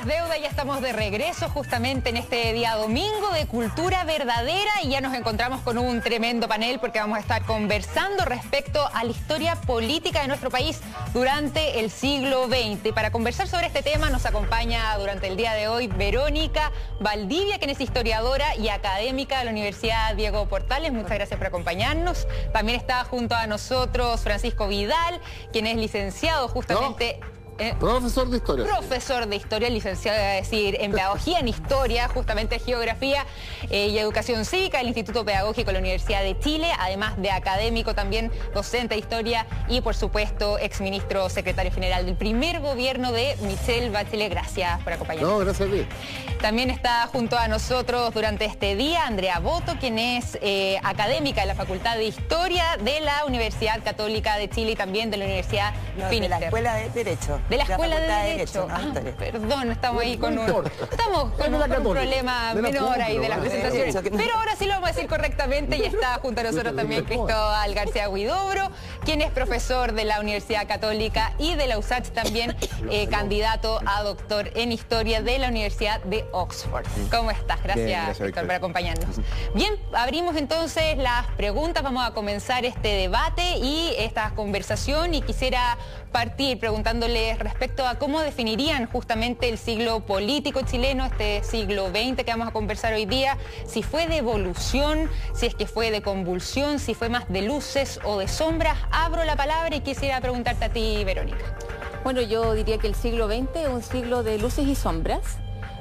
deuda, ya estamos de regreso justamente en este día domingo de Cultura Verdadera y ya nos encontramos con un tremendo panel porque vamos a estar conversando respecto a la historia política de nuestro país durante el siglo XX. Para conversar sobre este tema nos acompaña durante el día de hoy Verónica Valdivia, quien es historiadora y académica de la Universidad Diego Portales. Muchas gracias por acompañarnos. También está junto a nosotros Francisco Vidal, quien es licenciado justamente... Profesor de Historia. Profesor de Historia, licenciado, a decir, en Pedagogía, en Historia, justamente Geografía y Educación Cívica del Instituto Pedagógico de la Universidad de Chile, además de académico también, docente de Historia y, por supuesto, exministro secretario general del primer gobierno de Michelle Bachelet. Gracias por acompañarnos. No, gracias a ti. También está junto a nosotros durante este día Andrea Boto, quien es académica de la Facultad de Historia de la Universidad Católica de Chile y también de la Universidad de la Escuela de Derecho. De la Escuela de Derecho. Perdón, estamos ahí con un problema menor ahí de las presentaciones. Pero ahora sí lo vamos a decir correctamente y está junto a nosotros también Cristóbal García Huidobro, quien es profesor de la Universidad Católica y de la USACH también, candidato a doctor en Historia de la Universidad de Oxford. ¿Cómo estás? Gracias, Víctor, por acompañarnos. Bien, abrimos entonces las preguntas, vamos a comenzar este debate y esta conversación y quisiera partir preguntándoles respecto a cómo definirían justamente el siglo político chileno, este siglo XX que vamos a conversar hoy día, si fue de evolución, si es que fue de convulsión, si fue más de luces o de sombras. Abro la palabra y quisiera preguntarte a ti, Verónica. Bueno, yo diría que el siglo XX es un siglo de luces y sombras,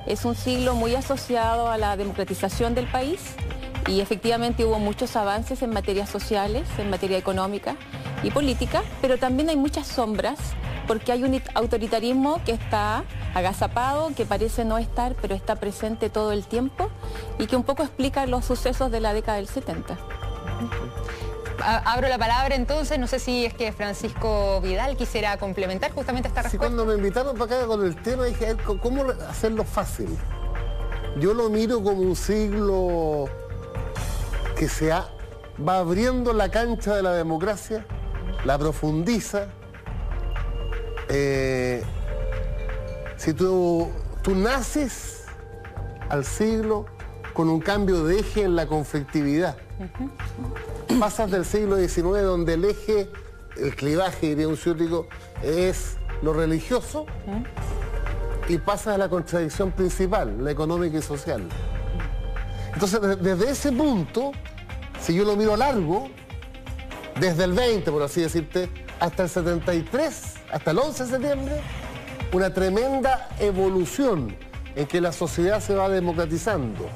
es un siglo muy asociado a la democratización del país y efectivamente hubo muchos avances en materias sociales, en materia económica y política, pero también hay muchas sombras porque hay un autoritarismo que está agazapado, que parece no estar, pero está presente todo el tiempo y que un poco explica los sucesos de la década del 70. Abro la palabra entonces, no sé si es que Francisco Vidal quisiera complementar justamente esta respuesta. Sí, cuando me invitaron para acá con el tema dije, ¿cómo hacerlo fácil? Yo lo miro como un siglo que va abriendo la cancha de la democracia, la profundiza. Si tú naces al siglo con un cambio de eje en la conflictividad, pasas del siglo XIX donde el eje, el clivaje, diría un ciútico, es lo religioso, y pasas a la contradicción principal, la económica y social. Entonces, desde ese punto, si yo lo miro largo, desde el 20, por así decirte, hasta el 73, hasta el 11 de septiembre, una tremenda evolución en que la sociedad se va democratizando.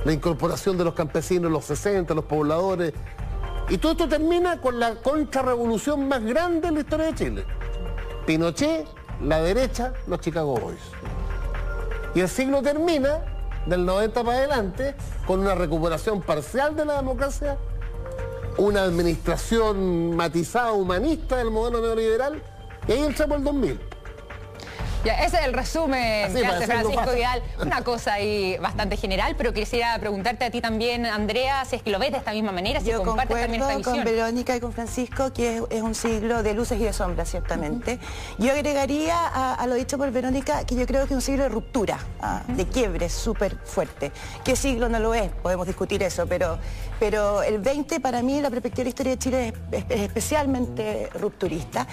La incorporación de los campesinos, los 60, los pobladores. Y todo esto termina con la contrarrevolución más grande en la historia de Chile. Pinochet, la derecha, los Chicago Boys. Y el siglo termina, del 90 para adelante, con una recuperación parcial de la democracia, una administración matizada, humanista del modelo neoliberal, y ahí entramos el 2000. Ya, ese es el resumen así, que hace Francisco Vidal, una cosa ahí bastante general, pero quisiera preguntarte a ti también, Andrea, si es que lo ves de esta misma manera, si compartes también esta visión. Yo concuerdo con Verónica y con Francisco que es un siglo de luces y de sombras, ciertamente. Yo agregaría a lo dicho por Verónica que yo creo que es un siglo de ruptura, de quiebre súper fuerte. ¿Qué siglo no lo es? Podemos discutir eso, pero el 20 para mí, la perspectiva de la historia de Chile es especialmente rupturista.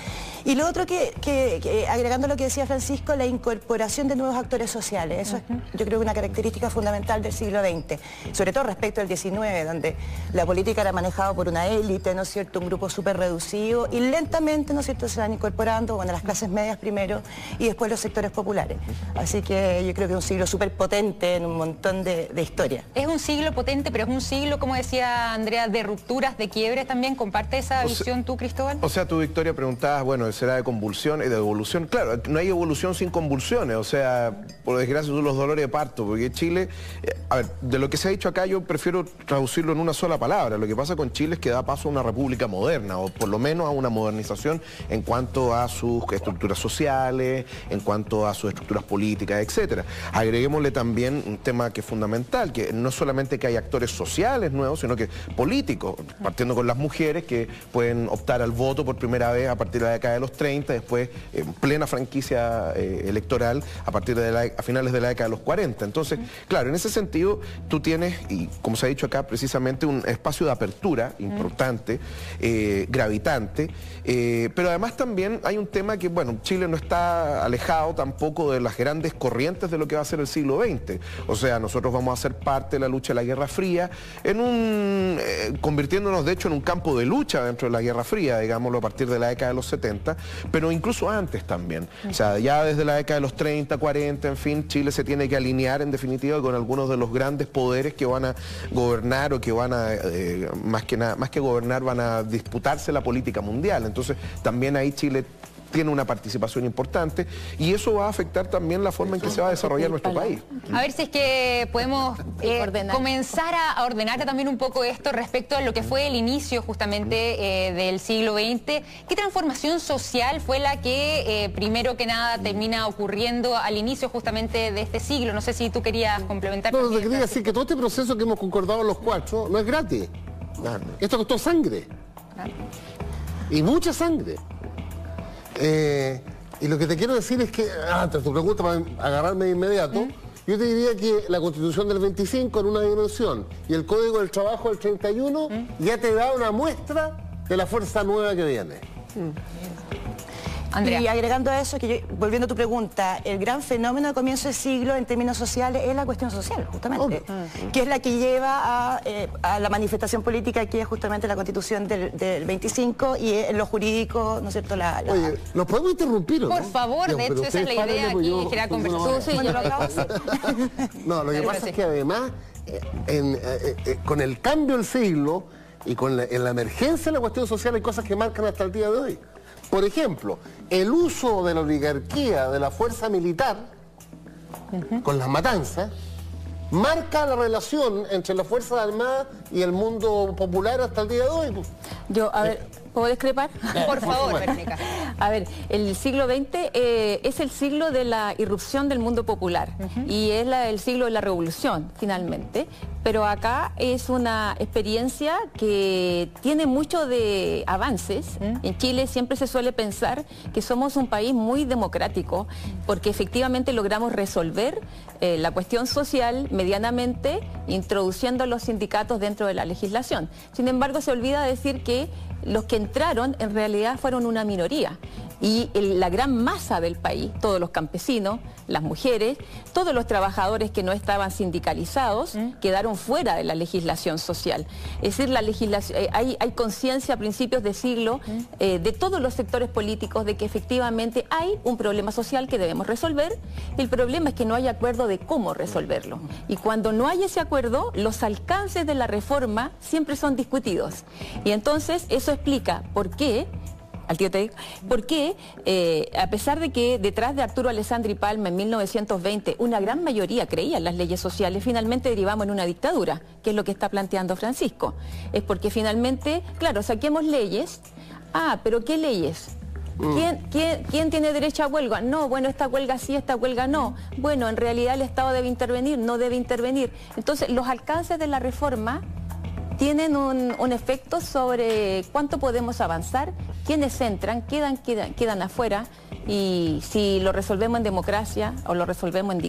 Y lo otro que agregando lo que decía Francisco, la incorporación de nuevos actores sociales. Eso es, yo creo, una característica fundamental del siglo XX, sobre todo respecto al XIX, donde la política era manejada por una élite, ¿no es cierto?, un grupo súper reducido, y lentamente, ¿no es cierto?, se van incorporando, bueno, las clases medias primero y después los sectores populares. Así que yo creo que es un siglo súper potente en un montón de historia. Es un siglo potente, pero es un siglo, como decía Andrea, de rupturas, de quiebres también. ¿Comparte esa visión tú, Cristóbal? O sea, tú, Victoria, preguntabas, bueno, ¿será de convulsión y de evolución? Claro, no hay evolución sin convulsiones, o sea, por desgracia son los dolores de parto, porque Chile, a ver, de lo que se ha dicho acá yo prefiero traducirlo en una sola palabra. Lo que pasa con Chile es que da paso a una república moderna, o por lo menos a una modernización en cuanto a sus estructuras sociales, en cuanto a sus estructuras políticas, etcétera. Agreguémosle también un tema que es fundamental, que no solamente que hay actores sociales nuevos, sino que políticos, partiendo con las mujeres que pueden optar al voto por primera vez a partir de la década de los 30, después en plena franquicia electoral a partir de a finales de la década de los 40. Entonces, claro, en ese sentido tú tienes, y como se ha dicho acá, precisamente un espacio de apertura importante, gravitante, pero además también hay un tema que, bueno, Chile no está alejado tampoco de las grandes corrientes de lo que va a ser el siglo XX. O sea, nosotros vamos a ser parte de la lucha de la Guerra Fría, convirtiéndonos de hecho en un campo de lucha dentro de la Guerra Fría, digámoslo, a partir de la década de los 70, pero incluso antes también. O sea, ya desde la década de los 30, 40, en fin, Chile se tiene que alinear en definitiva con algunos de los grandes poderes que van a gobernar o que van a, más que gobernar, van a disputarse la política mundial. Entonces, también ahí Chile tiene una participación importante y eso va a afectar también la forma en que se va a desarrollar nuestro país. A ver si es que podemos comenzar a ordenar también un poco esto respecto a lo que fue el inicio justamente del siglo XX. ¿Qué transformación social fue la que primero que nada termina ocurriendo al inicio justamente de este siglo? No sé si tú querías complementar. No, te quería decir que todo este proceso que hemos concordado los cuatro no es gratis. Esto costó sangre. Y mucha sangre. Y lo que te quiero decir es que, antes tu pregunta para agarrarme de inmediato, yo te diría que la Constitución del 25 en una dimensión y el Código del Trabajo del 31 ya te da una muestra de la fuerza nueva que viene. Andrea. Y agregando a eso, volviendo a tu pregunta, el gran fenómeno de comienzo de siglo en términos sociales es la cuestión social, justamente, que es la que lleva a la manifestación política, que es justamente la Constitución del 25 y en lo jurídico, ¿no es cierto? Oye, ¿nos podemos interrumpir? Por favor, de hecho esa es la idea aquí, generar conversación. No, lo que pasa es que además, con el cambio del siglo y en la emergencia de la cuestión social hay cosas que marcan hasta el día de hoy. Por ejemplo, el uso de la oligarquía, de la fuerza militar, con las matanzas, marca la relación entre las Fuerzas Armadas y el mundo popular hasta el día de hoy. Yo, a ver, ¿puedo discrepar? Por favor, Verónica. A ver, el siglo XX es el siglo de la irrupción del mundo popular y es el siglo de la revolución, finalmente. Pero acá es una experiencia que tiene mucho de avances. En Chile siempre se suele pensar que somos un país muy democrático porque efectivamente logramos resolver la cuestión social medianamente introduciendo los sindicatos dentro de la legislación. Sin embargo, se olvida decir que los que entraron en realidad fueron una minoría y la gran masa del país, todos los campesinos, las mujeres, todos los trabajadores que no estaban sindicalizados quedaron fuera de la legislación social. Es decir, la legislación, hay conciencia a principios de siglo de todos los sectores políticos de que efectivamente hay un problema social que debemos resolver. El problema es que no hay acuerdo de cómo resolverlo. Y cuando no hay ese acuerdo, los alcances de la reforma siempre son discutidos. Y entonces eso explica por qué, a pesar de que detrás de Arturo Alessandri Palma en 1920 una gran mayoría creía en las leyes sociales, finalmente derivamos en una dictadura, que es lo que está planteando Francisco. Es porque finalmente, claro, saquemos leyes. ¿Pero qué leyes? ¿Quién tiene derecho a huelga? No, bueno, esta huelga sí, esta huelga no. Bueno, en realidad el Estado debe intervenir, no debe intervenir. Entonces, los alcances de la reforma tienen un efecto sobre cuánto podemos avanzar, quiénes entran, quedan afuera, y si lo resolvemos en democracia o lo resolvemos en dictadura.